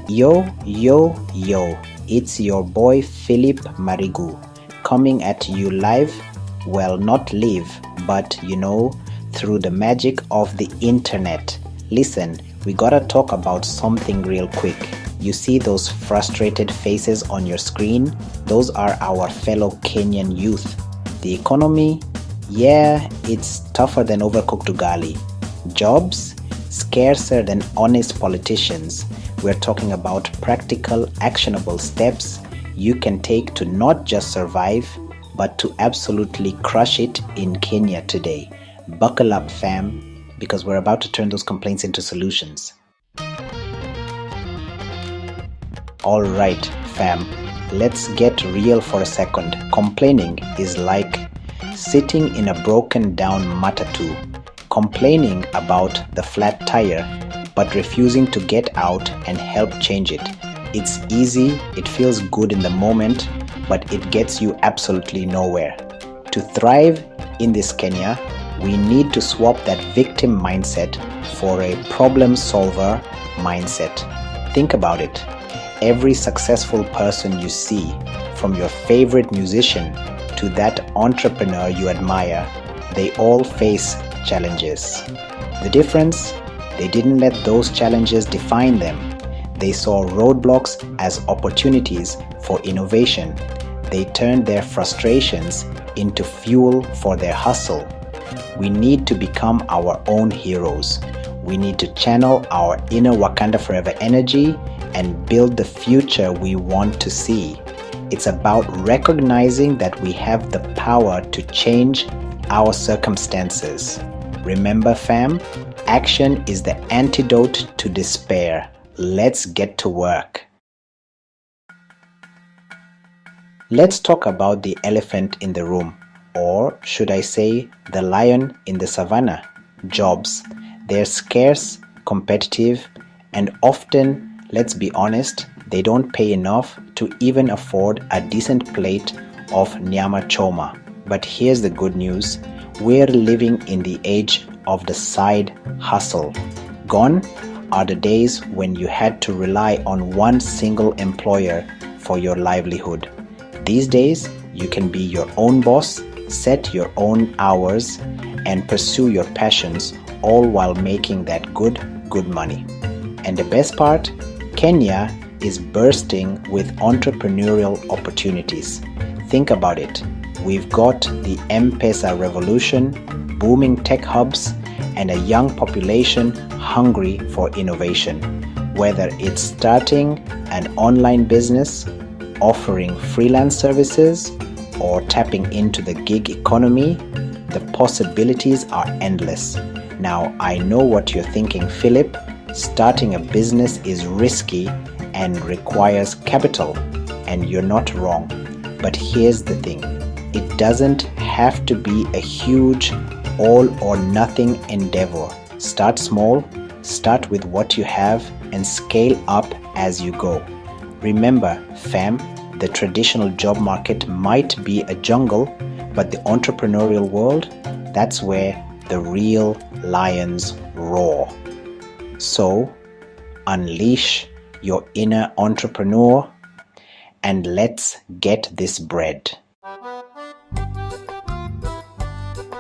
Yo, yo, yo, it's your boy Philip Marigu coming at you live. Well, not live, but through the magic of the internet. Listen, we gotta talk about something real quick. You see those frustrated faces on your screen? Those are our fellow Kenyan youth. The economy? Yeah, it's tougher than overcooked ugali. Jobs? Scarcer than honest politicians. We're talking about practical, actionable steps you can take to not just survive, but to absolutely crush it in Kenya today. Buckle up, fam, because we're about to turn those complaints into solutions. Alright, fam, let's get real for a second. Complaining is like sitting in a broken down matatu, complaining about the flat tire, but refusing to get out and help change it. It's easy, it feels good in the moment, but it gets you absolutely nowhere. To thrive in this Kenya, we need to swap that victim mindset for a problem solver mindset. Think about it. Every successful person you see, from your favorite musician to that entrepreneur you admire, they all face challenges. The difference? They didn't let those challenges define them. They saw roadblocks as opportunities for innovation. They turned their frustrations into fuel for their hustle. We need to become our own heroes. We need to channel our inner Wakanda Forever energy and build the future we want to see. It's about recognizing that we have the power to change our circumstances. Remember, fam, action is the antidote to despair. Let's get to work. Let's talk about the elephant in the room, or should I say the lion in the savannah. Jobs. They're scarce, competitive, and often, let's be honest, they don't pay enough to even afford a decent plate of nyama choma. But here's the good news. We're living in the age of the side hustle. Gone are the days when you had to rely on one single employer for your livelihood. These days, you can be your own boss, set your own hours, and pursue your passions, all while making that good money. And the best part, Kenya is bursting with entrepreneurial opportunities. Think about it. We've got the M-Pesa revolution, booming tech hubs, and a young population hungry for innovation. Whether it's starting an online business, offering freelance services, or tapping into the gig economy, the possibilities are endless. Now, I know what you're thinking, Philip. Starting a business is risky and requires capital, and you're not wrong. But here's the thing. It doesn't have to be a huge all or nothing endeavor. Start small, start with what you have, and scale up as you go. Remember, fam, the traditional job market might be a jungle, but the entrepreneurial world, that's where the real lions roar. So, unleash your inner entrepreneur and let's get this bread.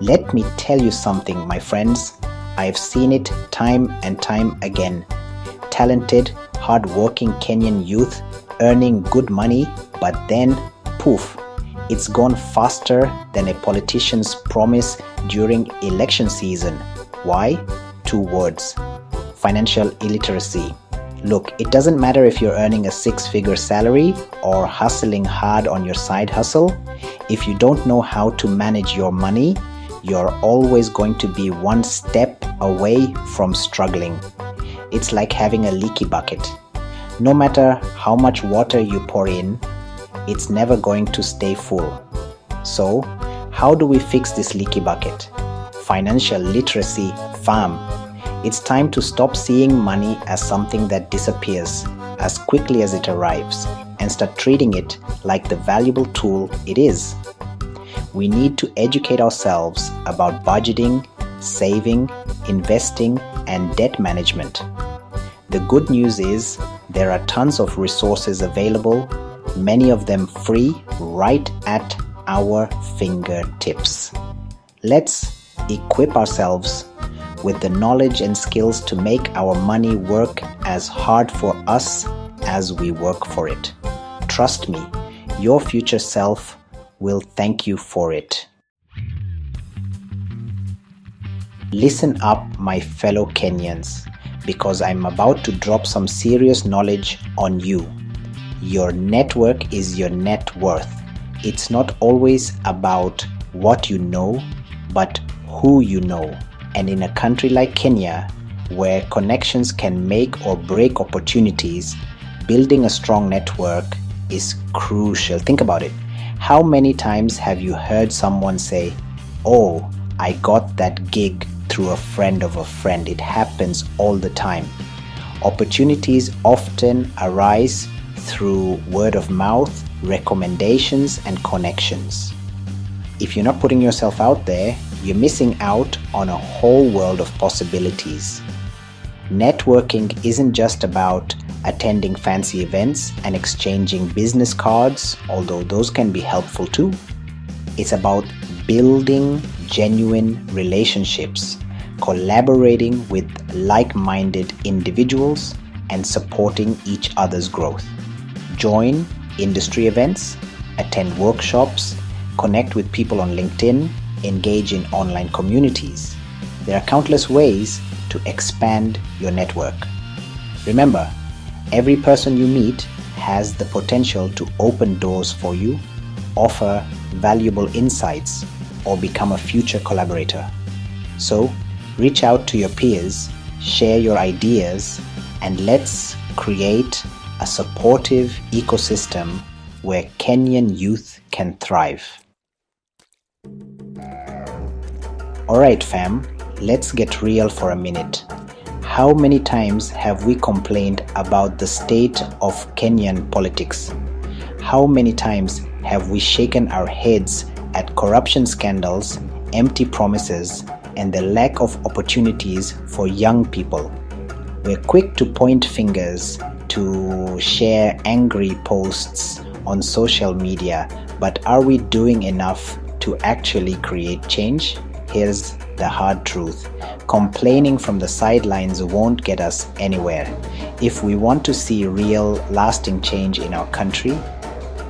Let me tell you something, my friends. I've seen it time and time again. Talented, hard-working Kenyan youth earning good money, but then, poof, it's gone faster than a politician's promise during election season. Why? 2 words. Financial illiteracy. Look, it doesn't matter if you're earning a 6-figure salary or hustling hard on your side hustle. If you don't know how to manage your money, you're always going to be one step away from struggling. It's like having a leaky bucket. No matter how much water you pour in, it's never going to stay full. So, how do we fix this leaky bucket? Financial literacy, fam. It's time to stop seeing money as something that disappears as quickly as it arrives and start treating it like the valuable tool it is. We need to educate ourselves about budgeting, saving, investing, and debt management. The good news is There are tons of resources available, many of them free, right at our fingertips. Let's equip ourselves with the knowledge and skills to make our money work as hard for us as we work for it. Trust me, your future self will thank you for it. Listen up, my fellow Kenyans, because I'm about to drop some serious knowledge on you. Your network is your net worth. It's not always about what you know, but who you know. And in a country like Kenya, where connections can make or break opportunities, building a strong network is crucial. Think about it. How many times have you heard someone say, "Oh, I got that gig through a friend of a friend"? It happens all the time. Opportunities often arise through word of mouth, recommendations, and connections. If you're not putting yourself out there, you're missing out on a whole world of possibilities. Networking isn't just about attending fancy events and exchanging business cards, although those can be helpful too. It's about building genuine relationships, collaborating with like-minded individuals, and supporting each other's growth. Join industry events, attend workshops, connect with people on LinkedIn, engage in online communities. There are countless ways to expand your network. Remember, every person you meet has the potential to open doors for you, offer valuable insights, or become a future collaborator. So, reach out to your peers, share your ideas, and let's create a supportive ecosystem where Kenyan youth can thrive. Alright fam, let's get real for a minute. How many times have we complained about the state of Kenyan politics? How many times have we shaken our heads at corruption scandals, empty promises, and the lack of opportunities for young people? We're quick to point fingers, to share angry posts on social media, but are we doing enough to actually create change? Here's the hard truth. Complaining from the sidelines won't get us anywhere. If we want to see real, lasting change in our country,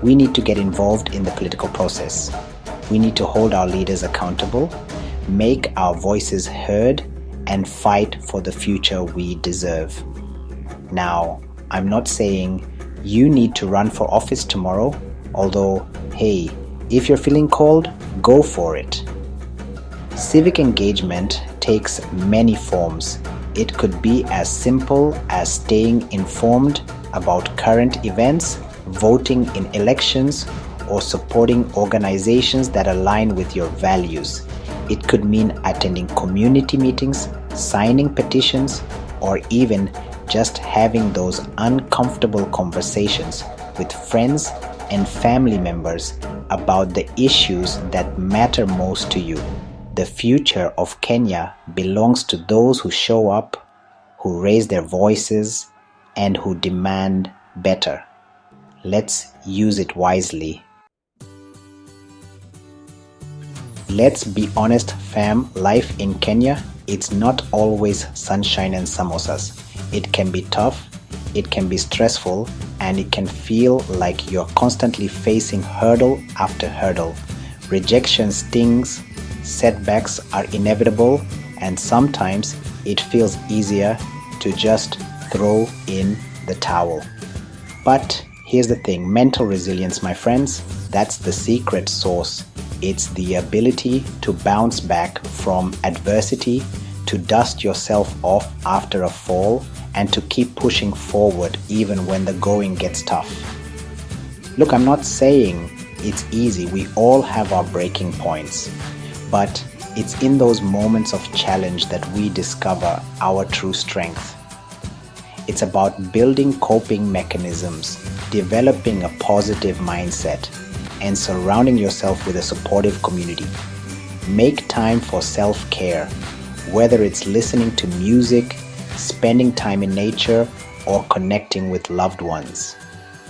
we need to get involved in the political process. We need to hold our leaders accountable, make our voices heard, and fight for the future we deserve. Now, I'm not saying you need to run for office tomorrow, although, hey, if you're feeling called, go for it. Civic engagement takes many forms. It could be as simple as staying informed about current events, voting in elections, or supporting organizations that align with your values. It could mean attending community meetings, signing petitions, or even just having those uncomfortable conversations with friends and family members about the issues that matter most to you. The future of Kenya belongs to those who show up, who raise their voices, and who demand better. Let's use it wisely. Let's be honest, fam, life in Kenya, it's not always sunshine and samosas. It can be tough, it can be stressful, and it can feel like you're constantly facing hurdle after hurdle. Rejection stings, setbacks are inevitable, and sometimes it feels easier to just throw in the towel. But here's the thing, mental resilience, my friends, that's the secret sauce. It's the ability to bounce back from adversity, to dust yourself off after a fall, and to keep pushing forward even when the going gets tough. Look, I'm not saying it's easy. We all have our breaking points. But it's in those moments of challenge that we discover our true strength. It's about building coping mechanisms, developing a positive mindset, and surrounding yourself with a supportive community. Make time for self-care, whether it's listening to music, spending time in nature, or connecting with loved ones.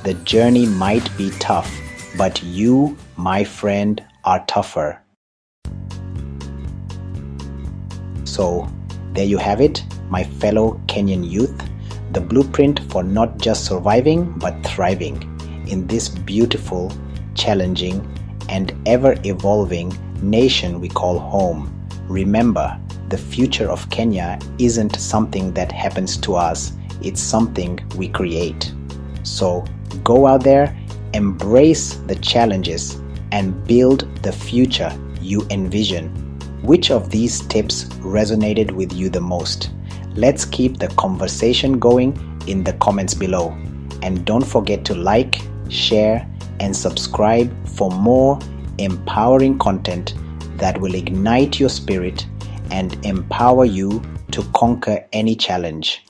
The journey might be tough, but you, my friend, are tougher. So, there you have it, my fellow Kenyan youth, the blueprint for not just surviving but thriving in this beautiful, challenging, and ever-evolving nation we call home. Remember, the future of Kenya isn't something that happens to us, it's something we create. So go out there, embrace the challenges, and build the future you envision. Which of these tips resonated with you the most? Let's keep the conversation going in the comments below. And don't forget to like, share, and subscribe for more empowering content that will ignite your spirit and empower you to conquer any challenge.